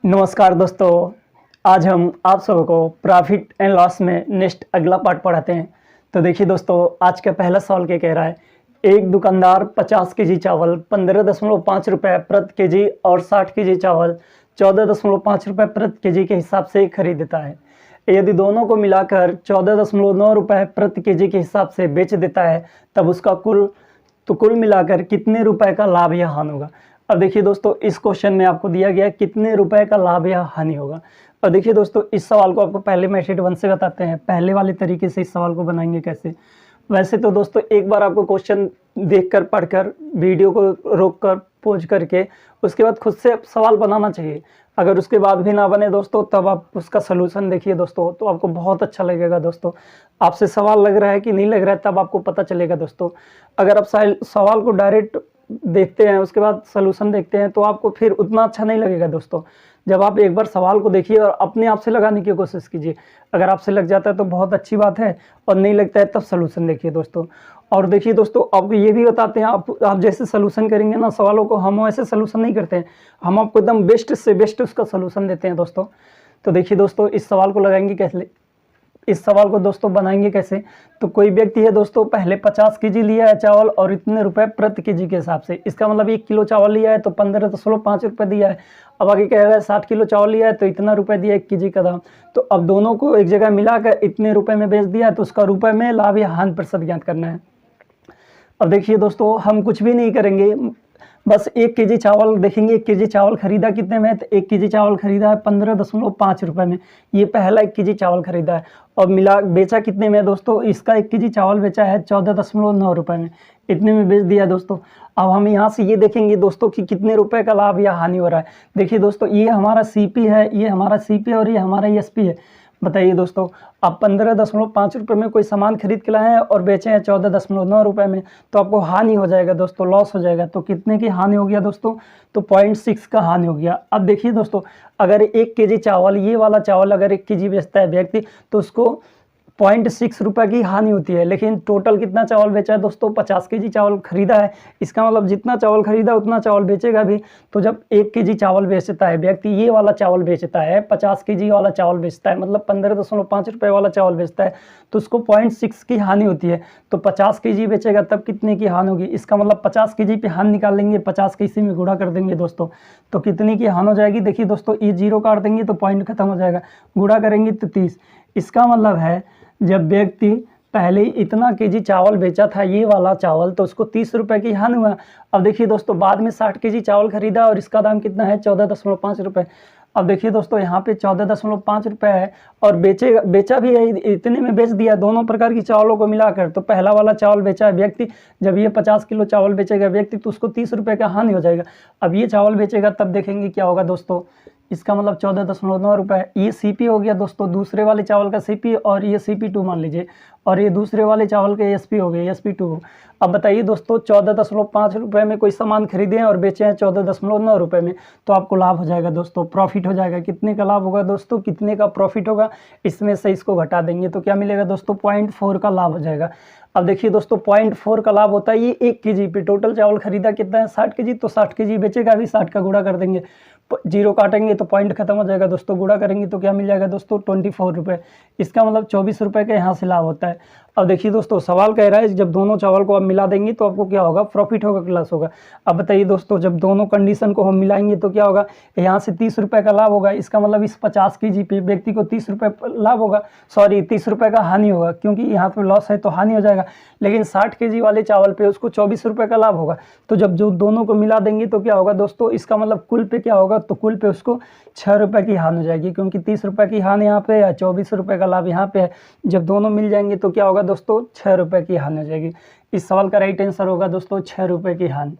नमस्कार दोस्तों। आज हम आप सबको प्रॉफिट एंड लॉस में नेक्स्ट अगला पार्ट पढ़ाते हैं। तो देखिए दोस्तों, आज का पहला सवाल क्या कह रहा है। एक दुकानदार 50 केजी चावल 15.5 रुपये प्रति केजी और 60 केजी चावल 14.5 रुपये प्रति केजी के हिसाब से खरीदता है। यदि दोनों को मिलाकर 14.9 रुपये प्रति केजी के हिसाब से बेच देता है, तब उसका कुल मिलाकर कितने रुपए का लाभ या हानि होगा। अब देखिए दोस्तों, इस क्वेश्चन में आपको दिया गया है कितने रुपए का लाभ या हानि होगा। और देखिए दोस्तों, इस सवाल को आपको पहले मेथड 1 से बताते हैं, पहले वाले तरीके से इस सवाल को बनाएंगे कैसे। वैसे तो दोस्तों एक बार आपको क्वेश्चन देखकर पढ़कर वीडियो को रोककर पॉज करके उसके बाद खुद से सवाल बनाना चाहिए। अगर उसके बाद भी ना बने दोस्तों, तब आप उसका सलूशन देखिए दोस्तों, तो आपको बहुत अच्छा लगेगा दोस्तों। आपसे सवाल लग रहा है कि नहीं लग रहा है, तब आपको पता चलेगा दोस्तों। अगर आप सवाल को डायरेक्ट देखते हैं उसके बाद सलूशन देखते हैं, तो आपको फिर उतना अच्छा नहीं लगेगा दोस्तों। जब आप एक बार सवाल को देखिए और अपने आप से लगाने की कोशिश कीजिए। अगर आपसे लग जाता है तो बहुत अच्छी बात है, और नहीं लगता है तब सलूशन देखिए दोस्तों। और देखिए दोस्तों, आपको ये भी बताते हैं, आप जैसे सलूशन करेंगे ना सवालों को, हम वैसे सलूशन नहीं करते हैं, हम आपको एकदम बेस्ट से बेस्ट उसका सलूशन देते हैं दोस्तों। तो देखिए दोस्तों, इस सवाल को लगाएंगे कैसे, इस सवाल को दोस्तों बनाएंगे कैसे। तो कोई व्यक्ति है दोस्तों, पहले 50 केजी लिया है चावल और इतने रुपए प्रति केजी के हिसाब से, इसका मतलब 1 किलो चावल लिया है तो 15.5 रुपये दिया है। अब आगे कह रहा है 60 किलो चावल लिया है तो इतना रुपए दिया 1 केजी का दाम। तो अब दोनों को एक जगह मिलाकर इतने रुपए में बेच दिया है, तो उसका रुपए में लाभ या हानि प्रतिशत ज्ञात करना है। अब देखिए दोस्तों, हम कुछ भी नहीं करेंगे, बस 1 केजी चावल देखेंगे। 1 केजी चावल खरीदा कितने में, तो 1 केजी चावल खरीदा है 15.5 रुपये में। ये पहला 1 केजी चावल खरीदा है, और मिला बेचा कितने में दोस्तों, इसका 1 केजी चावल बेचा है 14.9 रुपये में, इतने में बेच दिया दोस्तों। अब हम यहाँ से ये देखेंगे दोस्तों कि कितने रुपए का लाभ या हानि हो रहा है। देखिए दोस्तों, ये हमारा सीपी है, ये हमारा सीपी और ये हमारा एसपी है। बताइए दोस्तों, आप 15.5 रुपये में कोई सामान खरीद के लाए हैं और बेचे हैं 14.9 रुपये में, तो आपको हानि हो जाएगा दोस्तों, लॉस हो जाएगा। तो कितने की हानि हो गया दोस्तों, तो 0.6 का हानि हो गया। अब देखिए दोस्तों, अगर 1 केजी चावल, ये वाला चावल अगर 1 केजी बेचता है व्यक्ति, तो उसको 0.6 रुपये की हानि होती है। लेकिन टोटल कितना चावल बेचा है दोस्तों, 50 केजी चावल खरीदा है। इसका मतलब जितना चावल खरीदा उतना चावल बेचेगा भी। तो जब 1 केजी चावल बेचता है व्यक्ति, ये वाला चावल बेचता है, 50 केजी वाला चावल बेचता है, मतलब 15.5 रुपये वाला चावल बेचता है, तो उसको 0.6 की हानि होती है। तो 50 केजी बेचेगा तब कितने की हानि होगी, इसका मतलब 50 केजी पे हानि निकाल लेंगे, 50 के इसी में गुणा कर देंगे दोस्तों, तो कितनी की हानि हो जाएगी। देखिए दोस्तों, ये 0 काट देंगे तो पॉइंट खत्म हो जाएगा, गुणा करेंगे तो 30। इसका मतलब है जब व्यक्ति पहले इतना केजी चावल बेचा था, ये वाला चावल, तो उसको 30 रुपये की हानि हुआ। अब देखिए दोस्तों, बाद में 60 केजी चावल खरीदा और इसका दाम कितना है, 14.5 रुपये। अब देखिए दोस्तों, यहाँ पे 14.5 रुपये है, और बेचा भी है, इतने में बेच दिया दोनों प्रकार की चावलों को मिलाकर। तो पहला वाला चावल बेचा है व्यक्ति, जब ये 50 किलो चावल बेचेगा व्यक्ति, तो उसको 30 रुपये का हानि हो जाएगा। अब ये चावल बेचेगा तब देखेंगे क्या होगा दोस्तों, इसका मतलब 14.9 रुपये। ये सीपी हो गया दोस्तों, दूसरे वाले चावल का सीपी, और ये CP2 मान लीजिए, और ये दूसरे वाले चावल के एसपी हो गए, SP2। अब बताइए दोस्तों, 14.5 रुपये में कोई सामान खरीदे हैं और बेचे हैं 14.9 रुपये में, तो आपको लाभ हो जाएगा दोस्तों, प्रॉफिट हो जाएगा। कितने का लाभ होगा दोस्तों, कितने का प्रॉफिट होगा, इसमें से इसको घटा देंगे तो क्या मिलेगा दोस्तों, 0.4 का लाभ हो जाएगा। अब देखिए दोस्तों, 0.4 का लाभ होता है ये 1 केजी पे। टोटल चावल खरीदा कितना है, 60 केजी, तो 60 केजी बेचेगा भी, 60 का गुणा कर देंगे, 0 काटेंगे तो पॉइंट खत्म हो जाएगा दोस्तों, गुणा करेंगे तो क्या मिल जाएगा दोस्तों, 24 रुपये। इसका मतलब 24 रुपये का यहाँ से लाभ होता है। अब देखिए दोस्तों, सवाल कह रहा है जब दोनों चावल को आप मिला देंगे तो आपको क्या होगा, प्रॉफिट होगा कि लॉस होगा। अब बताइए दोस्तों, जब दोनों कंडीशन को हम मिलाएंगे तो क्या होगा, यहाँ से 30 रुपये का लाभ होगा। इसका मतलब इस 50 केजी पे व्यक्ति को 30 रुपये लाभ होगा, 30 रुपये का हानि होगा, क्योंकि यहाँ पे लॉस है तो हानि हो जाएगा। लेकिन 60 केजी वाले चावल पे उसको 24 रुपये का लाभ होगा। तो जब जो दोनों को मिला देंगे तो क्या होगा दोस्तों, इसका मतलब कुल पे क्या होगा, तो कुल पे उसको 6 रुपये की हानि हो जाएगी, क्योंकि 30 रुपये की हानि यहाँ पे है, 24 रुपये का लाभ यहाँ पे है। जब दोनों मिल जाएंगे तो क्या होगा दोस्तों, 6 रुपये की हानि हो जाएगी। इस सवाल का राइट आंसर होगा दोस्तों 6 रुपये की हानि।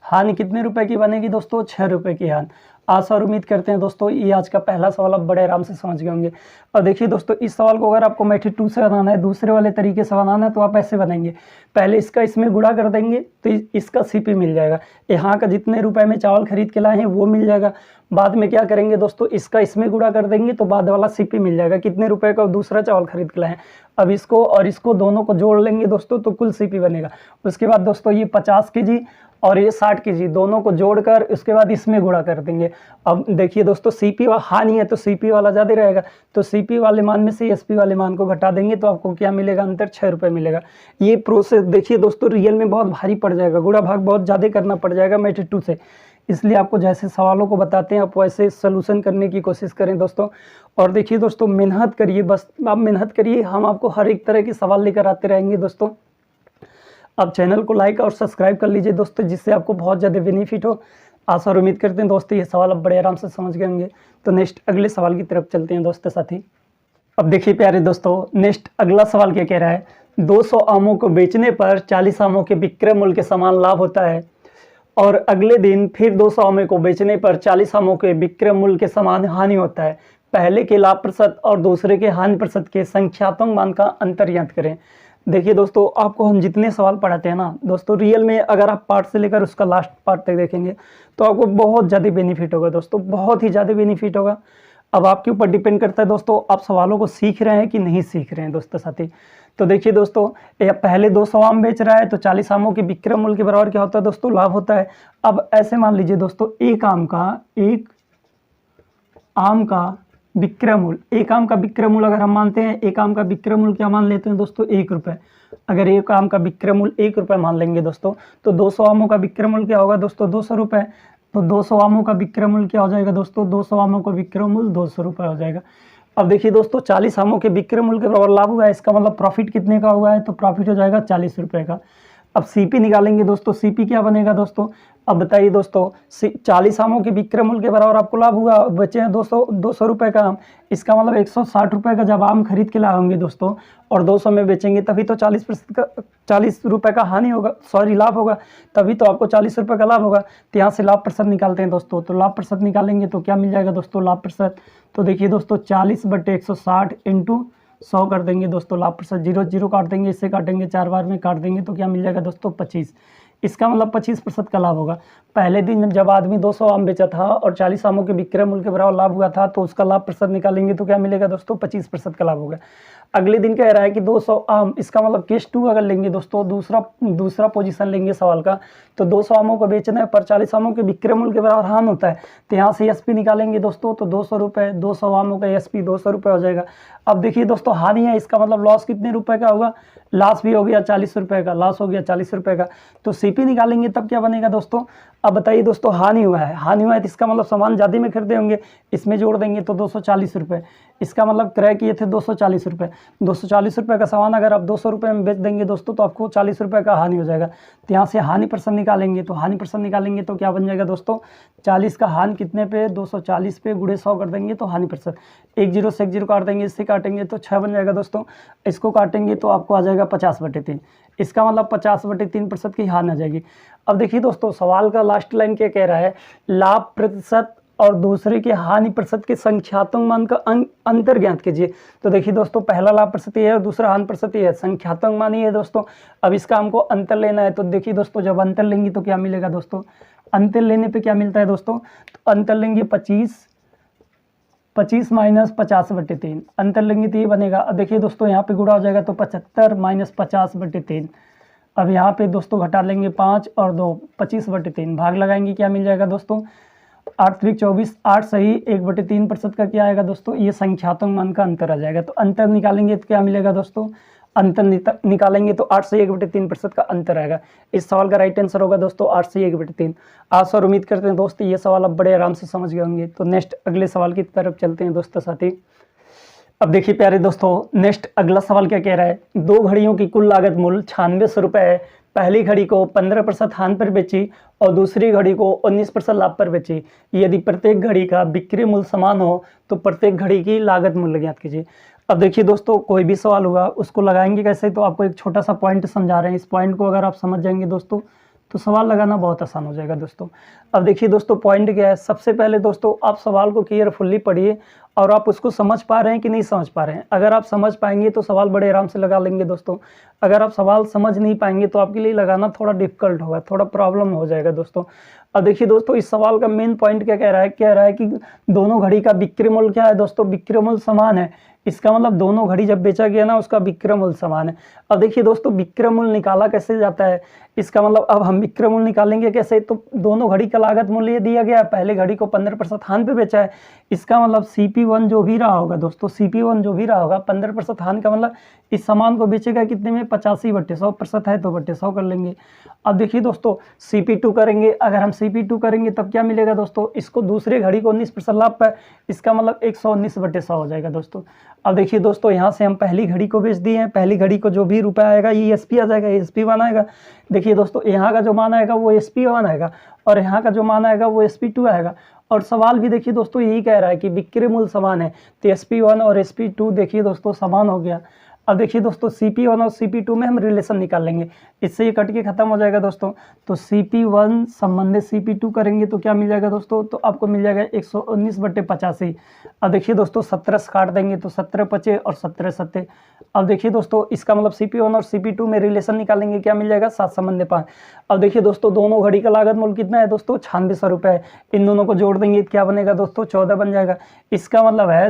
हानि कितने रुपए की बनेगी दोस्तों, 6 रुपये की हानि। आशा और उम्मीद करते हैं दोस्तों ये आज का पहला सवाल आप बड़े आराम से समझ गए होंगे। और देखिए दोस्तों, इस सवाल को अगर आपको मेथड 2 से बनाना है, दूसरे वाले तरीके से बनाना है, तो आप ऐसे बनाएंगे, पहले इसका इसमें गुणा कर देंगे तो इसका सीपी मिल जाएगा, यहाँ का जितने रुपए में चावल खरीद के लाए हैं वो मिल जाएगा। बाद में क्या करेंगे दोस्तों, इसका इसमें गुणा कर देंगे तो बाद वाला सीपी मिल जाएगा, कितने रुपए का दूसरा चावल खरीद के लाए हैं। अब इसको और इसको दोनों को जोड़ लेंगे दोस्तों तो कुल सीपी बनेगा। उसके बाद दोस्तों ये 50 केजी और ये 60 केजी, दोनों को जोड़कर उसके बाद इसमें गुणा कर देंगे। अब देखिए दोस्तों, सीपी हानि है तो सीपी वाला ज़्यादा रहेगा, तो सीपी वाले मान में से एसपी वाले मान को घटा देंगे तो आपको क्या मिलेगा, अंतर 6 रुपये मिलेगा। ये प्रोसेस देखिए दोस्तों रियल में बहुत भारी पड़ जाएगा, गुणा भाग बहुत ज़्यादा करना पड़ जाएगा मेथड 2 से, इसलिए आपको जैसे सवालों को बताते हैं आप वैसे सलूशन करने की कोशिश करें दोस्तों। और देखिए दोस्तों, मेहनत करिए, बस आप मेहनत करिए, हम आपको हर एक तरह के सवाल लेकर आते रहेंगे दोस्तों। आप चैनल को लाइक और सब्सक्राइब कर लीजिए दोस्तों, जिससे आपको बहुत ज़्यादा बेनिफिट हो। आशा और उम्मीद करते हैं दोस्तों ये सवाल आप बड़े आराम से समझ गए होंगे। तो नेक्स्ट अगले सवाल की तरफ चलते हैं दोस्तों साथी। अब देखिए प्यारे दोस्तों, नेक्स्ट अगला सवाल क्या कह रहा है, 200 आमों को बेचने पर 40 आमों के विक्रय मूल्य के समान लाभ होता है, और अगले दिन फिर 200 आमों को बेचने पर 40 आमों के विक्रय मूल्य के समान हानि होता है। पहले के लाभ प्रतिशत और दूसरे के हानि प्रतिशत के संख्यात्मक मान का अंतर ज्ञात करें। देखिए दोस्तों, आपको हम जितने सवाल पढ़ाते हैं ना दोस्तों, रियल में अगर आप पार्ट से लेकर उसका लास्ट पार्ट तक देखेंगे तो आपको बहुत ज़्यादा बेनिफिट होगा दोस्तों, बहुत ही ज़्यादा बेनिफिट होगा। अब आपके ऊपर डिपेंड करता है दोस्तों, आप सवालों को सीख रहे हैं कि नहीं सीख रहे हैं दोस्तों साथी। तो देखिए दोस्तों, पहले 200 आम बेच रहा है तो 40 आमों के विक्रय मूल्य के बराबर क्या होता है दोस्तों, लाभ होता है। अब ऐसे मान लीजिए दोस्तों, एक आम का विक्रय मूल्य, एक आम का विक्रय मूल्य अगर हम मानते हैं, एक आम का विक्रय मूल्य क्या मान लेते हैं दोस्तों, 1 रुपये। अगर एक आम का विक्रय मूल्य 1 रुपये मान लेंगे दोस्तों, तो 200 आमों का विक्रय मूल्य क्या होगा दोस्तों, 200 रुपये। तो 200 आमों का विक्रय मूल्य क्या हो जाएगा दोस्तों, 200 आमों का विक्रय मूल्य 200 रुपये हो जाएगा। अब देखिए दोस्तों, 40 आमों के विक्रय मूल्य के बराबर लाभ हुआ है, इसका मतलब प्रॉफिट कितने का हुआ है, तो प्रॉफिट हो जाएगा 40 रुपये का। अब सीपी निकालेंगे दोस्तों, सीपी क्या बनेगा दोस्तों, अब बताइए दोस्तों, 40 आमों के विक्रय मूल्य के बराबर आपको लाभ हुआ, बचे हैं 200 रुपये का आम, इसका मतलब 160 रुपये का जब आम खरीद के लाए होंगे दोस्तों और 200 में बेचेंगे तभी तो 40 रुपये का हानि होगा, सॉरी लाभ होगा, तभी तो आपको 40 रुपये का लाभ होगा। तो यहाँ से लाभ प्रतिशत निकालते हैं दोस्तों, तो लाभ प्रतिशत निकालेंगे तो क्या मिल जाएगा दोस्तों, लाभ प्रतिशत, तो देखिए दोस्तों 40/160 इंटू 100 कर देंगे दोस्तों, लाभ प्रतिशत 0 काट देंगे, इससे काटेंगे 4 बार में काट देंगे तो क्या मिल जाएगा दोस्तों 25। इसका मतलब 25% का लाभ होगा। पहले दिन जब आदमी 200 आम बेचा था और 40 आमों के विक्रय मूल्य के बराबर लाभ हुआ था तो उसका लाभ प्रतिशत निकालेंगे तो क्या मिलेगा दोस्तों, 25% का लाभ होगा। अगले दिन कह रहा है कि 200 आम, इसका मतलब केस 2 अगर लेंगे दोस्तों, दूसरा पोजीशन लेंगे सवाल का, तो 200 आमों को बेचना है पर 40 आमों के विक्रय मूल्य के बराबर हानि होता है, तो यहाँ से एसपी निकालेंगे दोस्तों, तो 200 रुपये, 200 आमों का एसपी 200 रुपये हो जाएगा। अब देखिए दोस्तों, हानि है, इसका मतलब लॉस कितने रुपए का होगा, लॉस भी हो गया 40 रुपये का, लॉस हो गया 40 रुपये का। तो सीपी निकालेंगे तब क्या बनेगा दोस्तों, अब बताइए दोस्तों, हानि हुआ है तो इसका मतलब सामान ज़्यादा में खरीदे होंगे, इसमें जोड़ देंगे तो 240 रुपये, इसका मतलब क्रय किए थे 240 रुपये, 240 रुपये का सामान अगर आप 200 रुपये में बेच देंगे दोस्तों तो आपको 40 रुपये का हानि हो जाएगा। तो यहाँ से हानि प्रतिशत निकालेंगे, तो हानि प्रतिशत निकालेंगे तो क्या बन जाएगा दोस्तों, 40 का हानि कितने पे, 240 पे गुणे 100 कर देंगे तो हानि प्रतिशत, 1 0 से 1 0 काट देंगे, इससे काटेंगे तो 6 बन जाएगा दोस्तों, इसको काटेंगे तो आपको आ जाएगा 50/3, इसका मतलब 50/3% की हानि आ जाएगी। अब देखिए दोस्तों, सवाल का लास्ट लाइन क्या कह रहा है, लाभ प्रतिशत और दूसरे के हानि प्रतिशत के संख्यात्मक मान का अंतर ज्ञात कीजिए। तो देखिए दोस्तों, पहला लाभ प्रतिशत है और दूसरा हानि प्रतिशत है, संख्यात्मक मान ही है दोस्तों। अब इसका हमको अंतर लेना है, तो देखिए दोस्तों, जब अंतर लेंगे तो क्या मिलेगा दोस्तों, अंतर लेने पे क्या मिलता है दोस्तों, तो अंतर लेंगे 25 माइनस 50/3, अंतर लेंगे तो ये बनेगा। अब देखिए दोस्तों, यहाँ पे गुणा हो जाएगा तो 75 माइनस 50/3, अब यहाँ पे दोस्तों घटा लेंगे 5 और 2, 25/3, भाग लगाएंगे क्या मिल जाएगा दोस्तों, 8 3 24, 8 सही 1/3% का क्या आएगा दोस्तों, ये संख्यात्मक मान का अंतर आ जाएगा। तो अंतर निकालेंगे तो क्या मिलेगा दोस्तों, अंतर निकालेंगे तो 8 से 1/3% का अंतर आएगा। इस सवाल का राइट आंसर होगा दोस्तों 8 से 1/3। आशा और उम्मीद करते हैं दोस्तों ये सवाल आप बड़े आराम से समझ गए होंगे। तो नेक्स्ट अगले सवाल की तरफ चलते हैं दोस्तों साथी। अब देखिए प्यारे दोस्तों, नेक्स्ट अगला सवाल क्या कह रहा है, 2 घड़ियों की कुल लागत मूल्य 9600 रुपये है। पहली घड़ी को 15% हानि पर बेची और दूसरी घड़ी को 19% लाभ पर बेची। यदि प्रत्येक घड़ी का बिक्री मूल्य समान हो तो प्रत्येक घड़ी की लागत मूल्य ज्ञात कीजिए। अब देखिए दोस्तों, कोई भी सवाल होगा उसको लगाएंगे कैसे, तो आपको एक छोटा सा पॉइंट समझा रहे हैं। इस पॉइंट को अगर आप समझ जाएंगे दोस्तों तो सवाल लगाना बहुत आसान हो जाएगा दोस्तों। अब देखिए दोस्तों, पॉइंट क्या है, सबसे पहले दोस्तों आप सवाल को केयरफुल्ली पढ़िए और आप उसको समझ पा रहे हैं कि नहीं समझ पा रहे हैं। अगर आप समझ पाएंगे तो सवाल बड़े आराम से लगा लेंगे दोस्तों। अगर आप सवाल समझ नहीं पाएंगे तो आपके लिए लगाना थोड़ा डिफिकल्ट होगा, थोड़ा प्रॉब्लम हो जाएगा दोस्तों। अब देखिए दोस्तों, इस सवाल का मेन पॉइंट क्या कह रहा है कि दोनों घड़ी का विक्रय मूल्य क्या है दोस्तों, विक्रय मूल्य समान है। इसका मतलब दोनों घड़ी जब बेचा गया ना, उसका विक्रय मूल्य समान है। अब देखिए दोस्तों, विक्रय मूल्य निकाला कैसे जाता है, इसका मतलब अब हम विक्रय मूल्य निकालेंगे कैसे। तो दोनों घड़ी का लागत मूल्य दिया गया है, पहले घड़ी को 15% हानि पे बेचा है। इसका मतलब CP1 जो भी रहा होगा दोस्तों, CP1 जो भी रहा होगा 15% हानि का मतलब इस सामान को बेचेगा कितने में, 85/100% है तो बटे 100 कर लेंगे। अब देखिए दोस्तों, CP2 करेंगे, अगर हम CP2 करेंगे तब क्या मिलेगा दोस्तों, इसको दूसरे घड़ी को 19% लाभ पर, इसका मतलब 119/100 हो जाएगा दोस्तों। अब देखिए दोस्तों, यहाँ से हम पहली घड़ी को बेच दिए हैं, पहली घड़ी को जो भी रुपया आएगा ये SP आ जाएगा, SP1 आएगा। देखिए दोस्तों, यहाँ का जो मान आएगा वो SP1 आएगा और यहाँ का जो मान आएगा वो SP2 आएगा। और सवाल भी देखिए दोस्तों यही कह रहा है कि विक्रय मूल्य समान है, तो SP1 और SP2 देखिए दोस्तों समान हो गया। अब देखिए दोस्तों, CP1 और CP2 में हम रिलेशन निकाल लेंगे, इससे ये कट के खत्म हो जाएगा दोस्तों। तो CP1 संबंधित CP2 करेंगे तो क्या मिल जाएगा दोस्तों, तो आपको मिल जाएगा 119/85। अब देखिए दोस्तों, 17 से काट देंगे तो 17 पचे और 17 सत्ते। अब देखिए दोस्तों, इसका मतलब CP1 और CP2 में रिलेशन निकालेंगे, क्या मिल जाएगा, 7 संबंधित 5। अब देखिए दोस्तों, दोनों घड़ी का लागत मूल्य कितना है दोस्तों, 9600 रुपये है। इन दोनों को जोड़ देंगे क्या बनेगा दोस्तों, 14 बन जाएगा। इसका मतलब है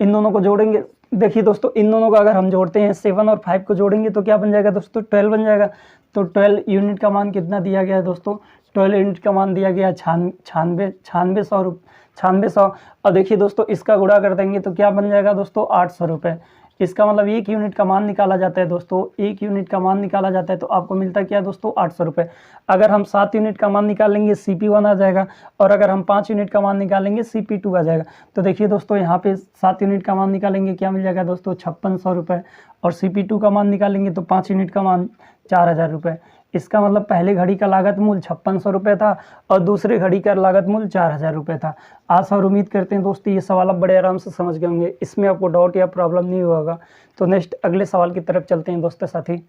इन दोनों को जोड़ेंगे, देखिए दोस्तों इन दोनों को अगर हम जोड़ते हैं 7 और 5 को जोड़ेंगे तो क्या बन जाएगा दोस्तों, 12 बन जाएगा। तो 12 यूनिट का मान कितना दिया गया है दोस्तों, 12 यूनिट का मान दिया गया है 9600। और देखिए दोस्तों, इसका गुणा कर देंगे तो क्या बन जाएगा दोस्तों, 800 रुपये। इसका मतलब 1 यूनिट का मान निकाला जाता है दोस्तों, 1 यूनिट का मान निकाला जाता है तो आपको मिलता क्या है दोस्तों, 800 रुपये। अगर हम 7 यूनिट का मान निकालेंगे CP1 आ जाएगा, और अगर हम 5 यूनिट का मान निकालेंगे CP2 आ जाएगा। तो देखिए दोस्तों, यहाँ पे 7 यूनिट का मान निकालेंगे क्या मिल जाएगा दोस्तों, 5600 रुपये, और CP2 का मान निकालेंगे तो 5 यूनिट का मान 4000 रुपये। इसका मतलब पहले घड़ी का लागत मूल्य 5600 रुपये था और दूसरे घड़ी का लागत मूल्य 4000 रुपये था। आशा और उम्मीद करते हैं दोस्तों ये सवाल आप बड़े आराम से समझ गए होंगे, इसमें आपको डाउट या प्रॉब्लम नहीं हुआ होगा। तो नेक्स्ट अगले सवाल की तरफ चलते हैं दोस्तों साथी।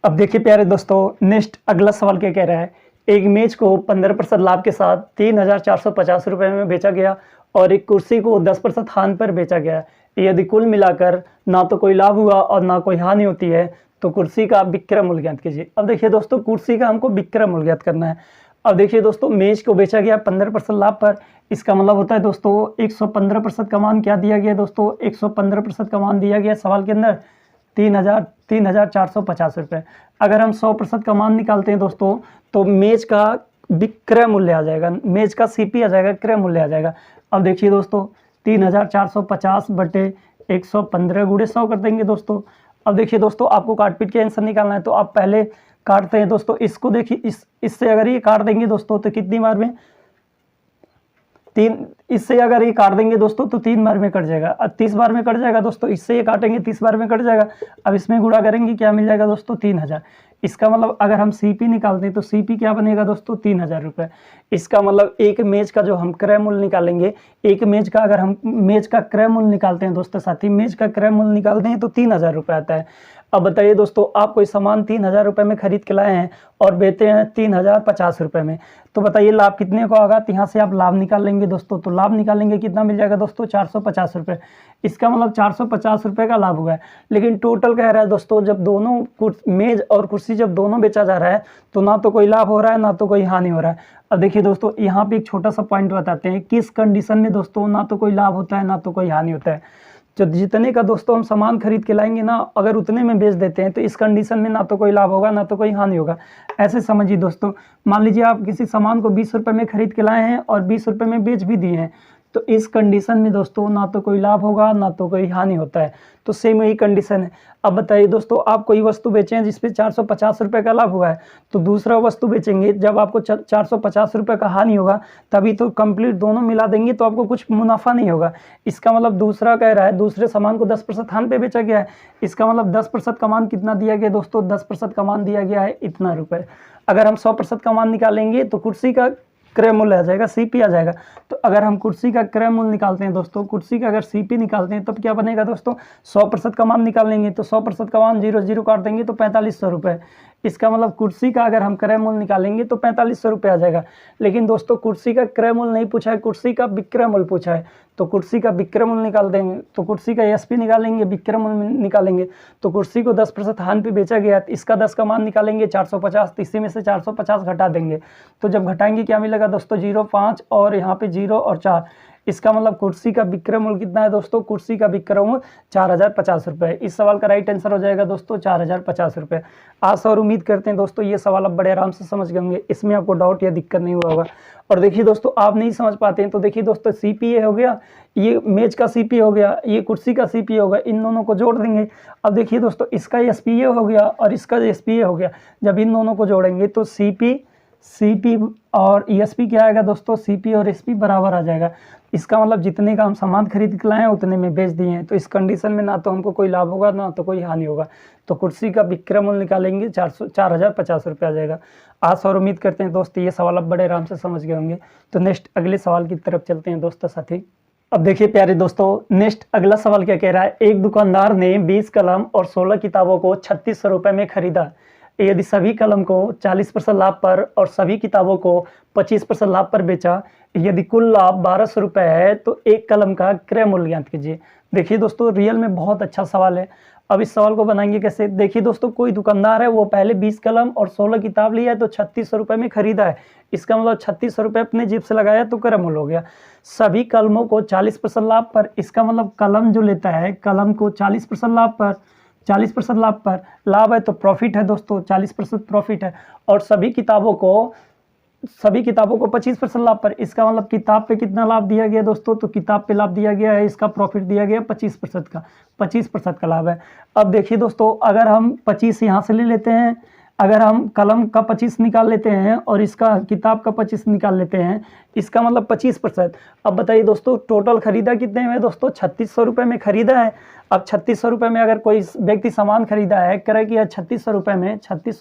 अब देखिए प्यारे दोस्तों, नेक्स्ट अगला सवाल क्या कह रहा है, एक मेज को 15% लाभ के साथ 3450 रुपये में बेचा गया और एक कुर्सी को 10% हानि पर बेचा गया। यदि कुल मिलाकर ना तो कोई लाभ हुआ और ना कोई हानि होती है तो कुर्सी का विक्रय मूल्य ज्ञात कीजिए। अब देखिए दोस्तों, कुर्सी का हमको विक्रय मूल्य ज्ञात करना है। अब देखिए दोस्तों, मेज को बेचा गया 15% लाभ पर, इसका मतलब होता है दोस्तों 115% का मान क्या दिया गया दोस्तों, 115% का मान दिया गया सवाल के अंदर 3450 रुपये। अगर हम 100% का मान निकालते हैं दोस्तों तो मेज का विक्रय मूल्य आ जाएगा, मेज का CP आ जाएगा, क्रय मूल्य आ जाएगा। अब देखिए दोस्तों, 3450 बटे 115 गुणे 100 कर देंगे दोस्तों। अब देखिए दोस्तों, आपको काट पीट के आंसर निकालना है तो आप पहले काटते हैं दोस्तों, इसको देखिए इससे अगर ये काट देंगे दोस्तों तो कितनी बार में, 3, इससे अगर ये काट देंगे दोस्तों तो 3 बार में कट जाएगा, अब 30 बार में कट जाएगा दोस्तों, इससे ये काटेंगे 30 बार में कट जाएगा। अब इसमें गुणा करेंगे क्या मिल जाएगा दोस्तों, 3000। इसका मतलब अगर हम CP निकालते हैं तो CP क्या बनेगा दोस्तों, 3000 रुपये। इसका मतलब एक मेज का जो हम क्रय मूल्य निकालेंगे, एक मेज का अगर हम मेज का क्रय मूल्य निकालते हैं दोस्तों साथी, मेज का क्रय मूल्य निकालते हैं तो 3000 रुपये आता है। अब बताइए दोस्तों, आप कोई सामान 3000 रुपये में खरीद के लाए हैं और बेचते हैं 3050 रुपये में, तो बताइए लाभ कितने का होगा। तो यहाँ से आप लाभ निकाल लेंगे दोस्तों, तो लाभ निकालेंगे कितना मिल जाएगा दोस्तों, 450 रुपये। इसका मतलब 450 रुपये का लाभ हुआ है। लेकिन टोटल कह रहा है दोस्तों, जब दोनों मेज और कुर्सी जब दोनों बेचा जा रहा है तो ना तो कोई लाभ हो रहा है ना तो कोई हानि हो रहा है। अब देखिए दोस्तों, यहाँ पे एक छोटा सा पॉइंट बताते हैं, किस कंडीशन में दोस्तों ना तो कोई लाभ होता है ना तो कोई हानि होता है। जो जितने का दोस्तों हम सामान खरीद के लाएंगे ना, अगर उतने में बेच देते हैं तो इस कंडीशन में ना तो कोई लाभ होगा ना तो कोई हानि होगा। ऐसे समझिए दोस्तों, मान लीजिए आप किसी सामान को 20 रुपये में खरीद के लाए हैं और 20 रुपये में बेच भी दिए हैं, तो इस कंडीशन में दोस्तों ना तो कोई लाभ होगा ना तो कोई हानि होता है। तो सेम यही कंडीशन है। अब बताइए दोस्तों, आप कोई वस्तु बेचें हैं जिसपे 450 रुपये का लाभ हुआ है, तो दूसरा वस्तु बेचेंगे जब आपको 450 रुपये का हानि होगा, तभी तो कंप्लीट दोनों मिला देंगे तो आपको कुछ मुनाफा नहीं होगा। इसका मतलब दूसरा कह रहा है दूसरे सामान को 10% हानि पे बेचा गया है, इसका मतलब 10% का मान कितना दिया गया दोस्तों, 10% का मान दिया गया है इतना रुपये। अगर हम 100% का मान निकालेंगे तो कुर्सी का क्रय मूल्य आ जाएगा, सीपी आ जाएगा। तो अगर हम कुर्सी का क्रय मूल्य निकालते हैं दोस्तों, कुर्सी का अगर सीपी निकालते हैं तब क्या बनेगा दोस्तों, 100% का मान निकालेंगे तो 100% का मान 0 0 काट देंगे तो 4500 रुपये। इसका मतलब कुर्सी का अगर हम क्रय मूल्य निकालेंगे तो 4500 रुपये आ जाएगा। लेकिन दोस्तों कुर्सी का क्रय मूल्य नहीं पूछा है, कुर्सी का विक्रय मूल्य पूछा है। तो कुर्सी का विक्रय मूल्य निकाल देंगे, तो कुर्सी का एसपी निकालेंगे, विक्रय मूल्य निकालेंगे। तो कुर्सी को 10% हानि पे बेचा गया, तो इसका 10 का मान निकालेंगे 450, तो इसी में से 450 घटा देंगे। तो जब घटाएंगे क्या मिलेगा दोस्तों, 0 5 और यहाँ पे 0 और 4। इसका मतलब कुर्सी का विक्रय मूल्य कितना है दोस्तों, कुर्सी का विक्रय मूल्य 4050 रुपये। इस सवाल का राइट आंसर हो जाएगा दोस्तों 4050 रुपये। आशा और उम्मीद करते हैं दोस्तों ये सवाल आप बड़े आराम से समझ गए होंगे, इसमें आपको डाउट या दिक्कत नहीं हुआ होगा। और देखिए दोस्तों आप नहीं समझ पाते हैं तो देखिए दोस्तों सीपीए हो गया, ये मेज का सीपीए हो गया, ये कुर्सी का सीपीए हो गया, इन दोनों को जोड़ देंगे। अब देखिए दोस्तों इसका एसपीए हो गया और इसका एसपीए हो गया, जब इन दोनों को जोड़ेंगे तो सीपी और ईएसपी क्या आएगा दोस्तों, सीपी और एसपी बराबर आ जाएगा। इसका मतलब जितने का हम सामान खरीद के लाए हैं उतने में बेच दिए हैं। तो इस कंडीशन में ना तो हमको कोई लाभ होगा ना तो कोई हानि होगा। तो कुर्सी का विक्रय मूल्य निकालेंगे 4050 रुपये आ जाएगा। आशा और उम्मीद करते हैं दोस्तों ये सवाल आप बड़े आराम से समझ गए होंगे। तो नेक्स्ट अगले सवाल की तरफ चलते हैं दोस्तों साथी। अब देखिए प्यारे दोस्तों नेक्स्ट अगला सवाल क्या कह रहा है, एक दुकानदार ने 20 कलम और 16 किताबों को 3600 रुपये में खरीदा। यदि सभी कलम को 40% लाभ पर और सभी किताबों को 25% लाभ पर बेचा, यदि कुल लाभ 1200 रुपये है तो एक कलम का क्रय मूल्य ज्ञात कीजिए। देखिए दोस्तों रियल में बहुत अच्छा सवाल है। अब इस सवाल को बनाएंगे कैसे, देखिए दोस्तों कोई दुकानदार है वो पहले 20 कलम और 16 किताब लिया है तो 3600 रुपये में खरीदा है। इसका मतलब 3600 रुपये अपने जेब से लगाया तो क्रय मूल्य हो गया। सभी कलमों को 40% लाभ पर, इसका मतलब कलम जो लेता है कलम को 40% लाभ पर, 40% लाभ पर, लाभ है तो प्रॉफिट है दोस्तों, 40% प्रॉफिट है। और सभी किताबों को 25% लाभ पर, इसका मतलब किताब पे कितना लाभ दिया गया दोस्तों, तो किताब पे लाभ दिया गया है, इसका प्रॉफिट दिया गया 25% का, 25% का लाभ है। अब देखिए दोस्तों अगर हम 25 यहाँ से ले लेते हैं, अगर हम कलम का 25 निकाल लेते हैं और इसका किताब का 25 निकाल लेते हैं, इसका मतलब 25%। अब बताइए दोस्तों टोटल खरीदा कितने में दोस्तों, 3600 रुपये में खरीदा है। अब 3600 रुपये में अगर कोई व्यक्ति सामान खरीदा है, क्रय किया 3600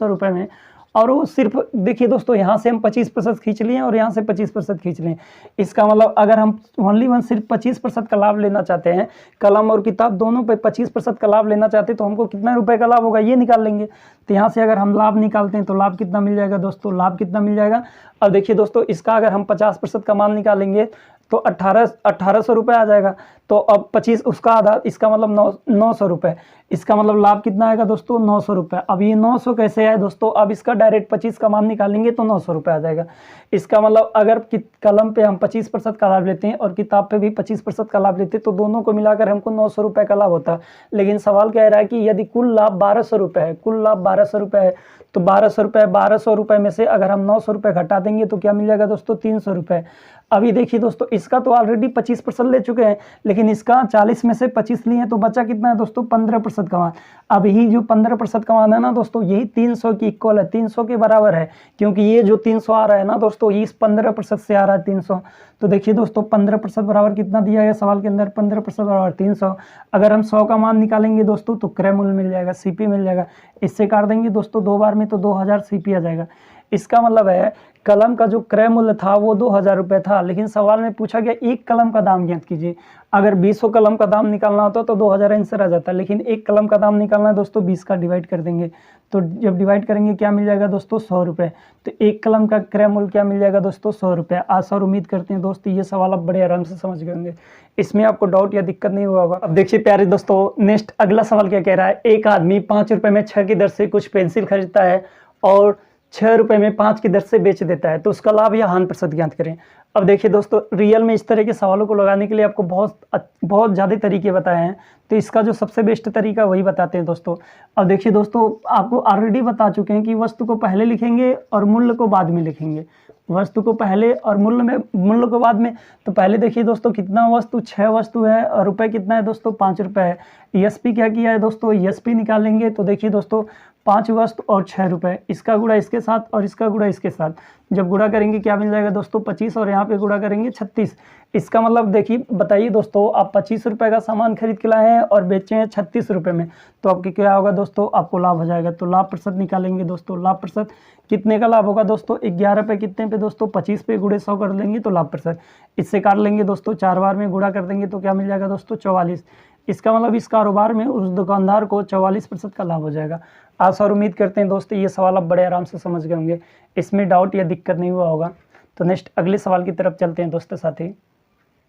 रुपये में, और वो सिर्फ देखिए दोस्तों यहाँ से हम 25% खींच लिए और यहाँ से 25% खींच लिए। इसका मतलब अगर हम ओनली सिर्फ 25% का लाभ लेना चाहते हैं, कलम और किताब दोनों पे 25% का लाभ लेना चाहते हैं, तो हमको कितना रुपए का लाभ होगा ये निकाल लेंगे। तो यहाँ से अगर हम लाभ निकालते हैं तो लाभ कितना मिल जाएगा दोस्तों, लाभ कितना मिल जाएगा। अब देखिए दोस्तों इसका अगर हम 50% का मान निकालेंगे तो 1800 रुपये आ जाएगा। तो अब 25 उसका आधा, इसका मतलब 900 रुपये। इसका मतलब लाभ कितना आएगा दोस्तों, 900 रुपये। अब ये 900 कैसे आए दोस्तों, अब इसका डायरेक्ट 25 का मान निकालेंगे तो 900 रुपये आ जाएगा। इसका मतलब अगर कलम पे हम 25% का लाभ लेते हैं और किताब पे भी 25% का लाभ लेते हैं तो दोनों को मिलाकर हमको 900 रुपये का लाभ होता है। लेकिन सवाल कह रहा है कि यदि कुल लाभ 1200 रुपये है, कुल लाभ 1200 रुपये है, तो 1200 रुपये में से अगर हम 900 रुपये घटा देंगे तो क्या मिल जाएगा दोस्तों, 300 रुपये। अभी देखिए दोस्तों इसका तो ऑलरेडी 25% ले चुके हैं, लेकिन इसका 40 में से 25 लिए तो बचा कितना है दोस्तों, 15% का मान। अब यही जो 15% का मान है ना दोस्तों, यही 300 की इक्वल है, 300 के बराबर है, क्योंकि ये जो 300 आ रहा है ना दोस्तों, ये इस 15% से आ रहा है 300। तो देखिए दोस्तों 15% बराबर कितना दिया है सवाल के अंदर, 15% बराबर 300। अगर हम 100 का मान निकालेंगे दोस्तों तो क्रय मूल्य मिल जाएगा, सीपी मिल जाएगा। इससे काट देंगे दोस्तों 2 बार में तो 2000 सीपी आ जाएगा। इसका मतलब है कलम का जो क्रय मूल्य था वो 2000 रुपये था, लेकिन सवाल में पूछा गया एक कलम का दाम ज्ञात कीजिए। अगर 20 कलम का दाम निकालना होता तो 2000 आंसर आ जाता, लेकिन एक कलम का दाम निकालना है दोस्तों 20 का डिवाइड कर देंगे, तो जब डिवाइड करेंगे क्या मिल जाएगा दोस्तों, 100 रुपये। तो एक कलम का क्रय मूल्य क्या मिल जाएगा दोस्तों, 100 रुपये। आशा और उम्मीद करते हैं दोस्तों ये सवाल आप बड़े आराम से समझ गए होंगे, इसमें आपको डाउट या दिक्कत नहीं हुआ होगा। अब देखिए प्यारे दोस्तों नेक्स्ट अगला सवाल क्या कह रहा है, एक आदमी 5 रुपये में 6 की दर से कुछ पेंसिल खरीदता है और 6 रुपये में 5 की दर से बेच देता है, तो उसका लाभ या हानि प्रतिशत ज्ञात करें। अब देखिए दोस्तों रियल में इस तरह के सवालों को लगाने के लिए आपको बहुत ज़्यादा तरीके बताए हैं, तो इसका जो सबसे बेस्ट तरीका वही बताते हैं दोस्तों। अब देखिए दोस्तों आपको ऑलरेडी बता चुके हैं कि वस्तु को पहले लिखेंगे और मूल्य को बाद में लिखेंगे, वस्तु को पहले और मूल्य को बाद में। तो पहले देखिए दोस्तों कितना वस्तु, 6 वस्तु है और रुपए कितना है दोस्तों, 5 रुपये है। ईएसपी क्या किया है दोस्तों, ईएसपी निकालेंगे तो देखिए दोस्तों 5 वस्तु और 6 रुपये, इसका गुणा इसके साथ और इसका गुणा इसके साथ, जब गुणा करेंगे क्या मिल जाएगा दोस्तों 25, और यहाँ पे गुणा करेंगे 36। इसका मतलब देखिए बताइए दोस्तों, आप 25 रुपये का सामान खरीद के लाए हैं और बेचे हैं 36 रुपये में, तो आपकी क्या होगा दोस्तों, आपको लाभ हो जाएगा। तो लाभ प्रतिशत निकालेंगे दोस्तों, लाभ प्रतिशत कितने का लाभ होगा दोस्तों, 11 पे कितने पे दोस्तों, 25 पे गुणे 100 कर लेंगे तो लाभ प्रतिशत, इससे काट लेंगे दोस्तों, 4 बार में गुणा कर देंगे तो क्या मिल जाएगा दोस्तों 44। इसका मतलब इस कारोबार में उस दुकानदार को 44% का लाभ हो जाएगा। आशा और उम्मीद करते हैं दोस्तों ये सवाल आप बड़े आराम से समझ गए होंगे, इसमें डाउट या दिक्कत नहीं हुआ होगा। तो नेक्स्ट अगले सवाल की तरफ चलते हैं दोस्तों साथी।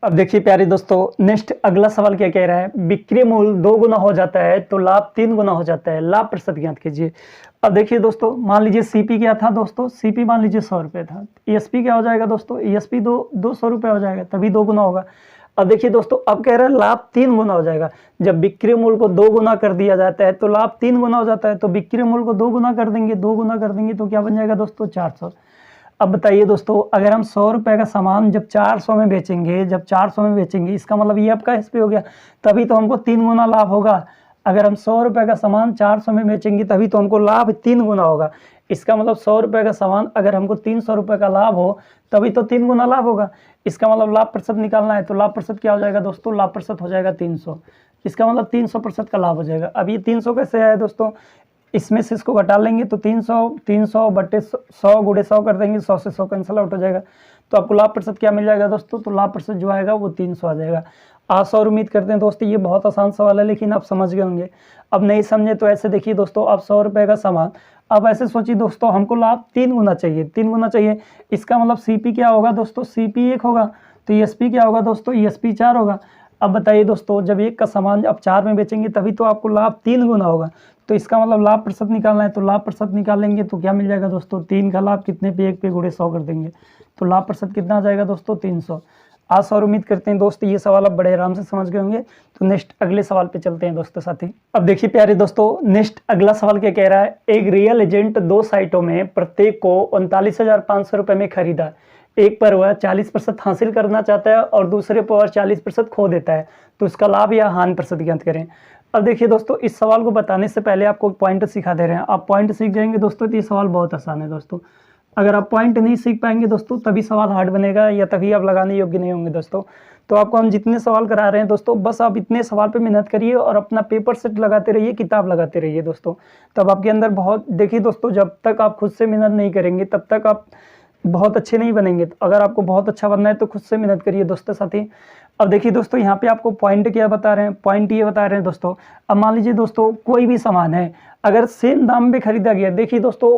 अब देखिए प्यारे दोस्तों, नेक्स्ट अगला सवाल क्या कह रहा है, बिक्री मूल्य 2 गुना हो जाता है तो लाभ 3 गुना हो जाता है, लाभ प्रतिशत ज्ञात कीजिए। अब देखिए दोस्तों, मान लीजिए सीपी क्या था दोस्तों, सीपी मान लीजिए 100 रुपये था, ईएसपी क्या हो जाएगा दोस्तों, ईएसपी 200 रुपये हो जाएगा, तभी 2 गुना होगा। अब देखिए दोस्तों, अब कह रहा है लाभ 3 गुना हो जाएगा। जब बिक्री मूल्य को 2 गुना कर दिया जाता है तो लाभ 3 गुना हो जाता है, तो बिक्री मूल्य को 2 गुना कर देंगे, 2 गुना कर देंगे तो क्या बन जाएगा दोस्तों 400। अब बताइए दोस्तों, अगर हम 100 रुपये का सामान जब 400 में बेचेंगे, जब 400 में बेचेंगे, इसका मतलब ये आपका एसपी हो गया, तभी तो हमको 3 गुना लाभ होगा। अगर हम 100 रुपये का सामान 400 में बेचेंगे तभी तो हमको लाभ 3 गुना होगा। इसका मतलब 100 रुपये का सामान अगर हमको 300 रुपये का लाभ हो तभी तो 3 गुना लाभ होगा। इसका मतलब लाभ प्रतिशत निकालना है, तो लाभ प्रतिशत क्या हो जाएगा दोस्तों, लाभ प्रतिशत हो जाएगा 300। इसका मतलब 300% का लाभ हो जाएगा। अब ये 300 कैसे आया दोस्तों, इसमें से इसको घटा लेंगे तो 300 बटे 100 गुणे 100 कर देंगे, 100 से 100 कैंसिल आउट हो जाएगा, तो आपको लाभ प्रतिशत क्या मिल जाएगा दोस्तों, तो लाभ प्रतिशत जो आएगा वो 300 आ जाएगा। आशा और उम्मीद करते हैं दोस्तों ये बहुत आसान सवाल है, लेकिन आप समझ गए होंगे। अब नहीं समझे तो ऐसे देखिए दोस्तों, आप 100 रुपये का सामान, अब ऐसे सोचिए दोस्तों, हमको लाभ 3 गुना चाहिए, 3 गुना चाहिए। इसका मतलब सीपी क्या होगा दोस्तों, सीपी 1 होगा, तो ईएसपी क्या होगा दोस्तों, ईएसपी 4 होगा। अब बताइए दोस्तों, जब एक का सामान आप 4 में बेचेंगे तभी तो आपको लाभ 3 गुना होगा, तो इसका मतलब लाभ प्रतिशत निकालना है, तो लाभ प्रतिशत निकालेंगे तो क्या मिल जाएगा दोस्तों, 3 का लाभ कितने पे, 1 पे गुणे 100 कर देंगे, तो लाभ प्रतिशत कितना आ जाएगा दोस्तों 300। आशा और उम्मीद करते हैं दोस्तों ये सवाल आप बड़े आराम से समझ गए होंगे। तो नेक्स्ट अगले सवाल पे चलते हैं दोस्तों साथी। अब देखिए प्यारे दोस्तों, नेक्स्ट अगला सवाल क्या कह रहा है, एक रियल एजेंट 2 साइटों में प्रत्येक को 39,500 रुपये में खरीदा, एक पर वह 40% हासिल करना चाहता है और दूसरे पर 40% खो देता है, तो इसका लाभ या हानि प्रतिशत ज्ञात करें। अब देखिए दोस्तों, इस सवाल को बताने से पहले आपको पॉइंट सिखा दे रहे हैं, आप पॉइंट सीख जाएंगे दोस्तों तो ये सवाल बहुत आसान है दोस्तों। अगर आप पॉइंट नहीं सीख पाएंगे दोस्तों तभी सवाल हार्ड बनेगा, या तभी आप लगाने योग्य नहीं होंगे दोस्तों। तो आपको हम जितने सवाल करा रहे हैं दोस्तों, बस आप इतने सवाल पे मेहनत करिए और अपना पेपर सेट लगाते रहिए, किताब लगाते रहिए दोस्तों। तब आपके अंदर बहुत, देखिए दोस्तों, जब तक आप खुद से मेहनत नहीं करेंगे तब तक आप बहुत अच्छे नहीं बनेंगे। अगर आपको बहुत अच्छा बनना है तो खुद से मेहनत करिए दोस्तों साथी। अब देखिए दोस्तों, यहाँ पे आपको पॉइंट क्या बता रहे हैं, पॉइंट ये बता रहे हैं दोस्तों, अब मान लीजिए दोस्तों कोई भी सामान है, अगर सेम दाम में खरीदा गया, देखिए दोस्तों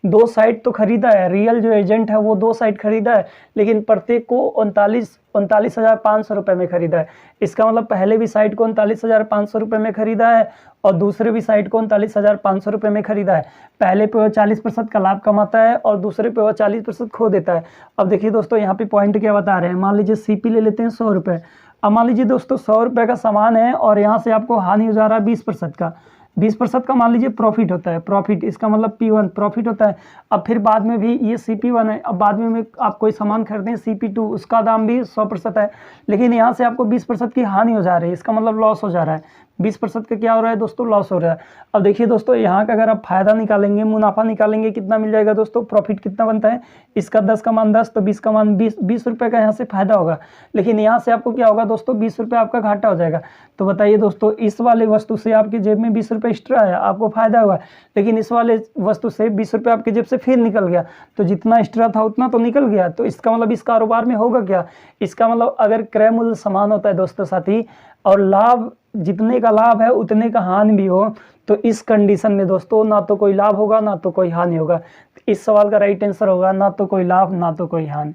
2 साइट तो खरीदा है, रियल जो एजेंट है वो 2 साइट खरीदा है, लेकिन प्रत्येक को 39,500 रुपये में खरीदा है। इसका मतलब पहले भी साइट को 39,500 रुपये में खरीदा है और दूसरे भी साइट को 39,500 रुपये में खरीदा है। पहले पे वो 40% का लाभ कमाता है और दूसरे पे वो 40% खो देता है। अब देखिए दोस्तों, यहाँ पे पॉइंट क्या बता रहे हैं, मान लीजिए सीपी ले लेते हैं 100 रुपये। अब मान लीजिए दोस्तों 100 रुपये का सामान है और यहाँ से आपको हानि हो जा रहा है 20% का, 20% का मान लीजिए प्रॉफिट होता है, प्रॉफिट इसका मतलब P1 प्रॉफिट होता है। अब फिर बाद में भी ये CP1 है, अब बाद में आप कोई सामान खरीदें CP2, उसका दाम भी 100% है, लेकिन यहाँ से आपको 20% की हानि हो जा रही है, इसका मतलब लॉस हो जा रहा है। 20% का क्या हो रहा है दोस्तों, लॉस हो रहा है। अब देखिए दोस्तों, यहाँ का अगर आप फायदा निकालेंगे, मुनाफा निकालेंगे, कितना मिल जाएगा दोस्तों, प्रॉफिट कितना बनता है, इसका 10 का मान 10 तो 20 का मान 20 रुपये का यहाँ से फायदा होगा, लेकिन यहाँ से आपको क्या होगा दोस्तों, 20 रुपये आपका घाटा हो जाएगा। तो बताइए दोस्तों, इस वाले वस्तु से आपकी जेब में 20 रुपये एक्स्ट्रा आया, आपको फायदा हुआ, लेकिन इस वाले वस्तु से 20 रुपये आपकी जेब से फिर निकल गया, तो जितना एक्स्ट्रा था उतना तो निकल गया। तो इसका मतलब इस कारोबार में होगा क्या, इसका मतलब अगर क्रय मूल्य समान होता है दोस्तों साथी, और लाभ जितने का लाभ है उतने का हानि भी हो, तो इस कंडीशन में दोस्तों ना तो कोई लाभ होगा ना तो कोई हानि होगा। इस सवाल का राइट आंसर होगा ना तो कोई लाभ ना तो कोई हानि,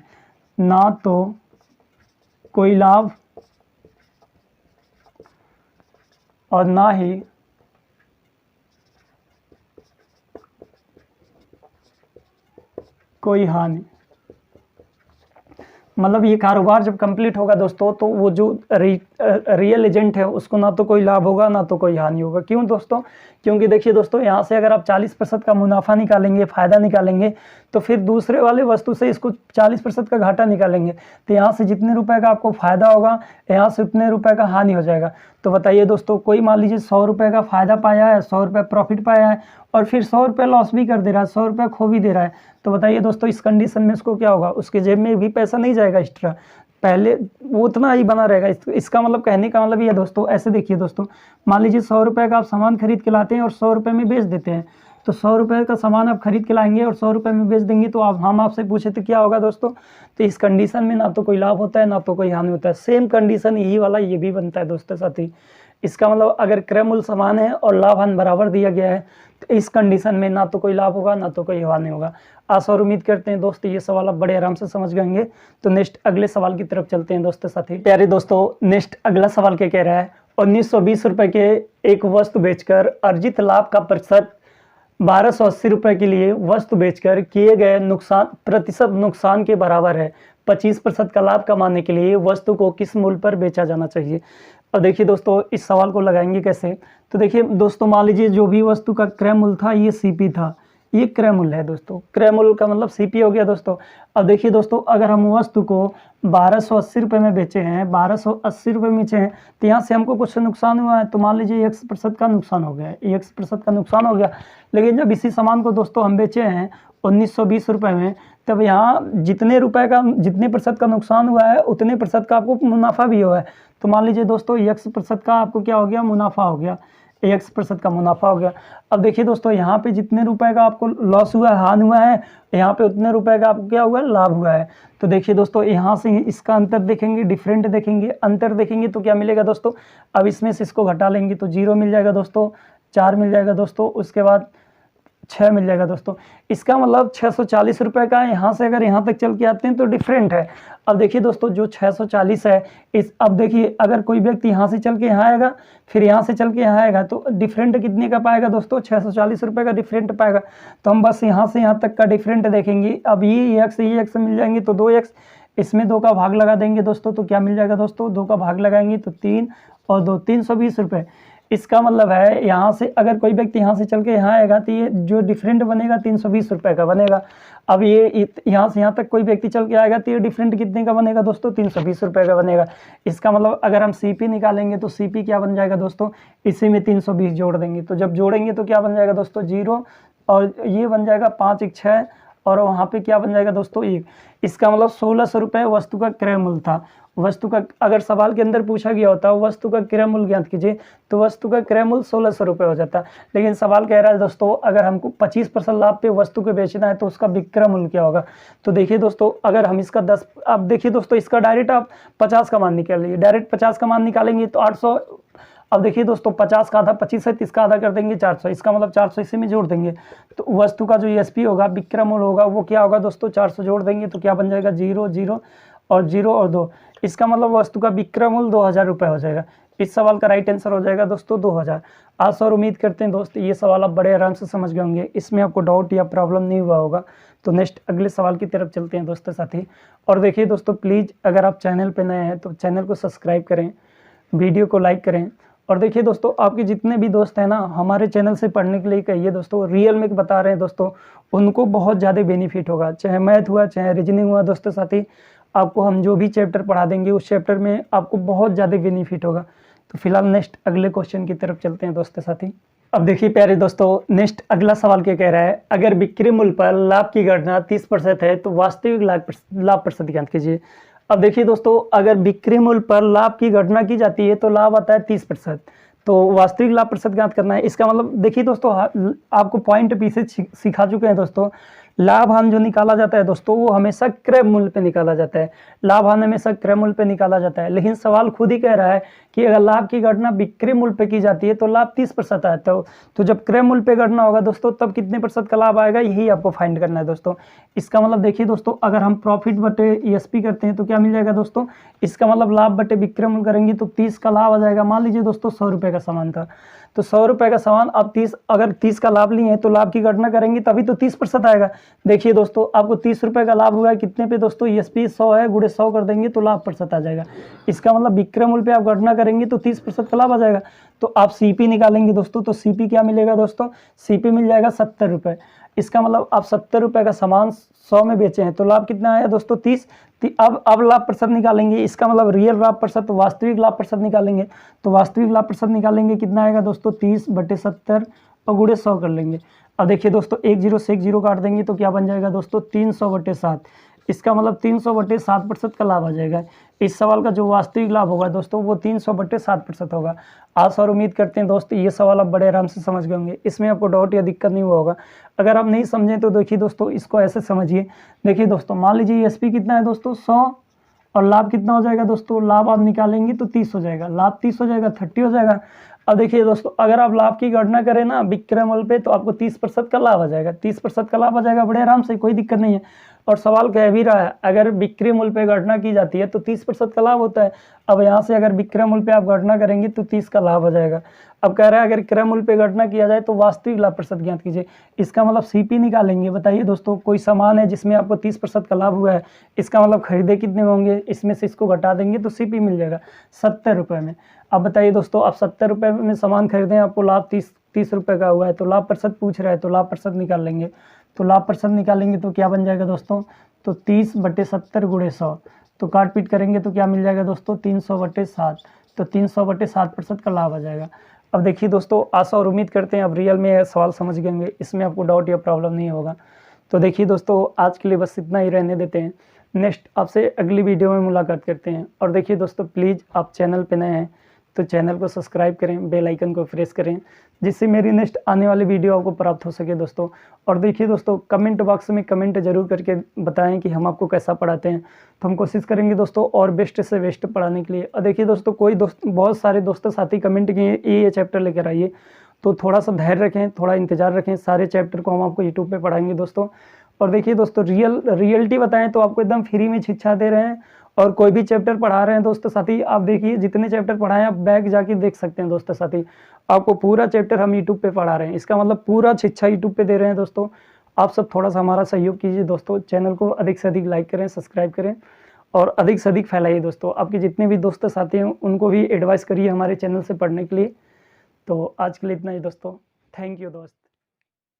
ना तो कोई लाभ और ना ही कोई हानि। मतलब ये कारोबार जब कंप्लीट होगा दोस्तों, तो वो जो रियल एजेंट है उसको ना तो कोई लाभ होगा ना तो कोई हानि होगा। क्यों दोस्तों? क्योंकि देखिए दोस्तों, यहाँ से अगर आप 40% का मुनाफा निकालेंगे, फ़ायदा निकालेंगे, तो फिर दूसरे वाले वस्तु से इसको 40% का घाटा निकालेंगे, तो यहाँ से जितने रुपए का आपको फ़ायदा होगा, यहाँ से उतने रुपए का हानि हो जाएगा। तो बताइए दोस्तों, कोई मान लीजिए 100 रुपये का फ़ायदा पाया है, 100 रुपये प्रॉफिट पाया है, और फिर 100 रुपये लॉस भी कर दे रहा है, 100 रुपये खो भी दे रहा है, तो बताइए दोस्तों, इस कंडीशन में उसको क्या होगा? उसके जेब में भी पैसा नहीं जाएगा एक्स्ट्रा, पहले वो उतना ही बना रहेगा। इसका मतलब, कहने का मतलब ये है दोस्तों, ऐसे देखिए दोस्तों, मान लीजिए 100 रुपये का आप सामान खरीद के लाते हैं और 100 रुपये में बेच देते हैं, तो 100 रुपये का सामान आप खरीद के लाएंगे और 100 रुपये में बेच देंगे, तो हम आपसे पूछे तो क्या होगा दोस्तों? तो इस कंडीशन में ना तो कोई लाभ होता है ना तो कोई हानि होता है। सेम कंडीशन यही वाला ये भी बनता है दोस्तों साथी। इसका मतलब अगर क्रय मूल्य समान है और लाभ हानि बराबर दिया गया है, तो इस कंडीशन में ना तो कोई लाभ होगा ना तो कोई हानि होगा। आशा और उम्मीद करते हैं दोस्तों ये सवाल आप बड़े आराम से समझ गएंगे। तो नेक्स्ट अगले सवाल की तरफ चलते हैं दोस्तों साथी। प्यारे दोस्तों, नेक्स्ट अगला सवाल क्या कह रहा है? 1920 रुपये के एक वस्तु बेचकर अर्जित लाभ का प्रतिशत 1280 रुपये के लिए वस्तु बेचकर किए गए नुकसान के बराबर है। 25% का लाभ कमाने के लिए वस्तु को किस मूल्य पर बेचा जाना चाहिए? और देखिए दोस्तों, इस सवाल को लगाएंगे कैसे? तो देखिए दोस्तों, मान लीजिए जो भी वस्तु का क्रय मूल्य था ये सीपी था, ये क्रय मूल्य है दोस्तों। क्रय मूल्य का मतलब सीपी हो गया दोस्तों। अब देखिए दोस्तों, अगर हम वस्तु को 1280 रुपये में बेचे हैं, 1280 रुपये में बेचे हैं, तो यहाँ से हमको कुछ नुकसान हुआ है, तो मान लीजिए 1% का नुकसान हो गया है, 1% का नुकसान हो गया। लेकिन जब इसी सामान को दोस्तों हम बेचे हैं 1920 रुपये में, तब यहाँ जितने प्रतिशत का नुकसान हुआ है उतने प्रतिशत का आपको मुनाफा भी हुआ है। तो मान लीजिए दोस्तों 1% का आपको क्या हो गया? मुनाफा हो गया, 1% का मुनाफा हो गया। अब देखिए दोस्तों, यहाँ पे जितने रुपए का आपको लॉस हुआ है, हानि हुआ है, यहाँ पे उतने रुपए का आपको क्या हुआ है? लाभ हुआ है। तो देखिए दोस्तों, यहाँ से इसका अंतर देखेंगे, डिफरेंट देखेंगे, अंतर देखेंगे तो क्या मिलेगा दोस्तों? अब इसमें से इसको घटा लेंगे तो 0 मिल जाएगा दोस्तों, 4 मिल जाएगा दोस्तों, उसके बाद 6 मिल जाएगा दोस्तों। इसका मतलब 640 रुपये का यहाँ से अगर यहाँ तक चल के आते हैं तो डिफरेंट है। अब देखिए दोस्तों, जो 640 है अब देखिए, अगर कोई व्यक्ति यहाँ से चल के यहाँ आएगा, फिर यहाँ से चल के यहाँ आएगा, तो डिफरेंट कितने का पाएगा दोस्तों? 640 रुपये का डिफरेंट पाएगा। तो हम बस यहाँ से यहाँ तक का डिफरेंट देखेंगे। अब ये x मिल जाएंगे तो 2x, इसमें 2 का भाग लगा देंगे दोस्तों, तो क्या मिल जाएगा दोस्तों? 2 का भाग लगाएंगे तो 3 और 2 320 रुपये। इसका मतलब है यहाँ से अगर कोई व्यक्ति यहाँ से चल के यहाँ आएगा तो ये जो डिफरेंट बनेगा 320 रुपये का बनेगा। अब ये यहाँ से यहाँ तक कोई व्यक्ति चल के आएगा तो ये डिफरेंट कितने का बनेगा दोस्तों? 320 रुपये का बनेगा। इसका मतलब अगर हम सीपी निकालेंगे तो सीपी क्या बन जाएगा दोस्तों? इसी में 320 जोड़ देंगे, तो जब जोड़ेंगे तो क्या बन जाएगा दोस्तों? 0, और ये बन जाएगा 5 1 6, और वहाँ पे क्या बन जाएगा दोस्तों? 1। इसका मतलब 1600 रुपये वस्तु का क्रय मूल्य था। वस्तु का अगर सवाल के अंदर पूछा गया होता वस्तु का क्रय मूल्य ज्ञात कीजिए, तो वस्तु का क्रय मूल्य 1600 रुपये हो जाता। लेकिन सवाल कह रहा है दोस्तों, अगर हमको 25% लाभ पे वस्तु को बेचना है तो उसका विक्रय मूल्य क्या होगा? तो देखिए दोस्तों, अगर हम इसका 10, अब देखिए दोस्तों, इसका डायरेक्ट आप 50 का मान निकालिए, डायरेक्ट 50 का मान निकालेंगे तो 800। अब देखिए दोस्तों, 50 का आधा 25 है, तो इसका आधा कर देंगे 400, इसका मतलब 400 इसी में जोड़ देंगे, तो वस्तु का जो एसपी होगा, विक्रय मूल्य होगा, वो क्या होगा दोस्तों? 400 जोड़ देंगे तो क्या बन जाएगा? 0 0 और 0 और 2। इसका मतलब वस्तु का विक्रय मूल्य 2000 रुपये हो जाएगा। इस सवाल का राइट आंसर हो जाएगा दोस्तों 2000। आशा और उम्मीद करते हैं दोस्त ये सवाल आप बड़े आराम से समझ गए होंगे, इसमें आपको डाउट या प्रॉब्लम नहीं हुआ होगा। तो नेक्स्ट अगले सवाल की तरफ चलते हैं दोस्तों साथी। और देखिए दोस्तों, प्लीज़ अगर आप चैनल पर नए हैं तो चैनल को सब्सक्राइब करें, वीडियो को लाइक करें। और देखिए दोस्तों, आपके जितने भी दोस्त हैं ना, हमारे चैनल से पढ़ने के लिए कहिए दोस्तों, रियल में बता रहे हैं दोस्तों, उनको बहुत ज़्यादा बेनिफिट होगा। चाहे मैथ हुआ, चाहे रीजनिंग हुआ दोस्तों साथी, आपको हम जो भी चैप्टर पढ़ा देंगे उस चैप्टर में आपको बहुत ज़्यादा बेनिफिट होगा। तो फिलहाल नेक्स्ट अगले क्वेश्चन की तरफ चलते हैं दोस्तों साथी। अब देखिए प्यारे दोस्तों, नेक्स्ट अगला सवाल क्या कह रहा है? अगर बिक्री मूल्य पर लाभ की गणना 30% है तो वास्तविक लाभ प्रतिशत ज्ञात कीजिए। अब देखिए दोस्तों, अगर बिक्री मूल्य पर लाभ की गणना की जाती है तो लाभ आता है 30%, तो वास्तविक लाभ प्रतिशत ज्ञात करना है। इसका मतलब देखिए दोस्तों, आपको पॉइंट पीछे सिखा चुके हैं दोस्तों, लाभ हानि जो निकाला जाता है दोस्तों वो हमेशा क्रय मूल्य पे निकाला जाता है। लाभ हानि हमेशा क्रय मूल्य पे निकाला जाता है, लेकिन सवाल खुद ही कह रहा है कि अगर लाभ की गणना बिक्री मूल्य पे की जाती है तो लाभ 30% आता है। तो जब क्रय मूल्य पे गणना होगा दोस्तों तब कितने प्रतिशत का लाभ आएगा, यही आपको फाइंड करना है दोस्तों। इसका मतलब देखिए दोस्तों, अगर हम प्रॉफिट बटे ईएसपी करते हैं तो क्या मिल जाएगा दोस्तों? इसका मतलब लाभ बटे बिक्री मूल्य करेंगे तो 30 का लाभ आ जाएगा। मान लीजिए दोस्तों 100 रुपये का सामान था, तो 100 रुपये का सामान अब 30, अगर 30 का लाभ लिए हैं तो लाभ की गणना करेंगे तभी तो 30% आएगा। देखिए दोस्तों, आपको 30 रुपये का लाभ हुआ है कितने पे दोस्तों, ESP 100 है, गुणे 100 कर देंगे तो लाभ प्रतिशत आ जाएगा। इसका मतलब विक्रय मूल्य पे आप गणना करेंगे तो 30% का लाभ आ जाएगा। तो आप CP निकालेंगे दोस्तों, तो CP क्या मिलेगा दोस्तों, CP मिल जाएगा 70 रुपये। इसका मतलब आप 70 रुपये का सामान 100 में बेचे हैं तो लाभ कितना आया दोस्तों, 30। अब लाभ प्रतिशत निकालेंगे, इसका मतलब रियल लाभ प्रतिशत, वास्तविक लाभ प्रतिशत निकालेंगे। तो वास्तविक लाभ प्रतिशत निकालेंगे कितना आएगा दोस्तों, 30/70 और गुणे 100 कर लेंगे। अब देखिए दोस्तों, 1 0 से 1 0 काट देंगे तो क्या बन जाएगा दोस्तों, 300/7। इसका मतलब 300/7% का लाभ आ जाएगा। इस सवाल का जो वास्तविक लाभ होगा दोस्तों वो 300/7% होगा। आशा और उम्मीद करते हैं दोस्तों ये सवाल आप बड़े आराम से समझ गए होंगे, इसमें आपको डाउट या दिक्कत नहीं हुआ होगा। अगर आप नहीं समझें तो देखिए दोस्तों, इसको ऐसे समझिए। देखिए दोस्तों, मान लीजिए ESP कितना है दोस्तों, 100, और लाभ कितना हो जाएगा दोस्तों, लाभ आप निकालेंगे तो 30 हो जाएगा, लाभ 30 हो जाएगा, 30 हो जाएगा। अब देखिए दोस्तों, अगर आप लाभ की गणना करें ना विक्रय मूल्य पे तो आपको 30% का लाभ आ जाएगा, 30% का लाभ आ जाएगा बड़े आराम से, कोई दिक्कत नहीं है। और सवाल कह भी रहा है अगर विक्रय मूल्य पे गणना की जाती है तो 30% का लाभ होता है। अब यहाँ से अगर विक्रय मूल्य पे आप गणना करेंगे तो 30 का लाभ आ जाएगा। अब कह रहा है अगर क्रय मूल्य पे गणना किया जाए तो वास्तविक लाभ प्रतिशत ज्ञात कीजिए। इसका मतलब CP निकालेंगे। बताइए दोस्तों, कोई सामान है जिसमें आपको 30% का लाभ हुआ है, इसका मतलब खरीदे कितने होंगे, इसमें से इसको घटा देंगे तो CP मिल जाएगा 70 रुपये में। अब बताइए दोस्तों, आप 70 रुपये में सामान खरीदें, आपको लाभ 30 रुपये का हुआ है, तो लाभ प्रतिशत पूछ रहा है तो लाभ प्रतिशत निकाल लेंगे। तो लाभ प्रतिशत निकालेंगे तो क्या बन जाएगा दोस्तों, तो 30/70 गुणे 100, तो काट पीट करेंगे तो क्या मिल जाएगा दोस्तों, 300/7। तो 300/7% का लाभ आ जाएगा। अब देखिए दोस्तों, आशा और उम्मीद करते हैं अब रियल में सवाल समझ गए होंगे, इसमें आपको डाउट या प्रॉब्लम नहीं होगा। तो देखिए दोस्तों, आज के लिए बस इतना ही रहने देते हैं, नेक्स्ट आपसे अगली वीडियो में मुलाकात करते हैं। और देखिए दोस्तों, प्लीज़ आप चैनल पे नए हैं तो चैनल को सब्सक्राइब करें, बेल आइकन को प्रेस करें, जिससे मेरी नेक्स्ट आने वाली वीडियो आपको प्राप्त हो सके दोस्तों। और देखिए दोस्तों, कमेंट बॉक्स में कमेंट जरूर करके बताएं कि हम आपको कैसा पढ़ाते हैं, तो हम कोशिश करेंगे दोस्तों और बेस्ट से बेस्ट पढ़ाने के लिए। और देखिए दोस्तों, कोई दोस्त, बहुत सारे दोस्तों साथी कमेंट किए ये चैप्टर लेकर आइए, तो थोड़ा सा धैर्य रखें, थोड़ा इंतजार रखें, सारे चैप्टर को हम आपको यूट्यूब पर पढ़ाएंगे दोस्तों। और देखिए दोस्तों, रियलिटी बताएं तो आपको एकदम फ्री में शिक्षा दे रहे हैं, और कोई भी चैप्टर पढ़ा रहे हैं दोस्तों साथी, आप देखिए जितने चैप्टर पढ़ाएं आप बैक जाके देख सकते हैं दोस्तों साथी, आपको पूरा चैप्टर हम यूट्यूब पे पढ़ा रहे हैं। इसका मतलब पूरा शिक्षा यूट्यूब पे दे रहे हैं दोस्तों। आप सब थोड़ा सा हमारा सहयोग कीजिए दोस्तों, चैनल को अधिक से अधिक लाइक करें, सब्सक्राइब करें और अधिक से अधिक फैलाइए दोस्तों। आपके जितने भी दोस्त साथी हैं उनको भी एडवाइस करिए हमारे चैनल से पढ़ने के लिए। तो आज के लिए इतना ही दोस्तों, थैंक यू दोस्त।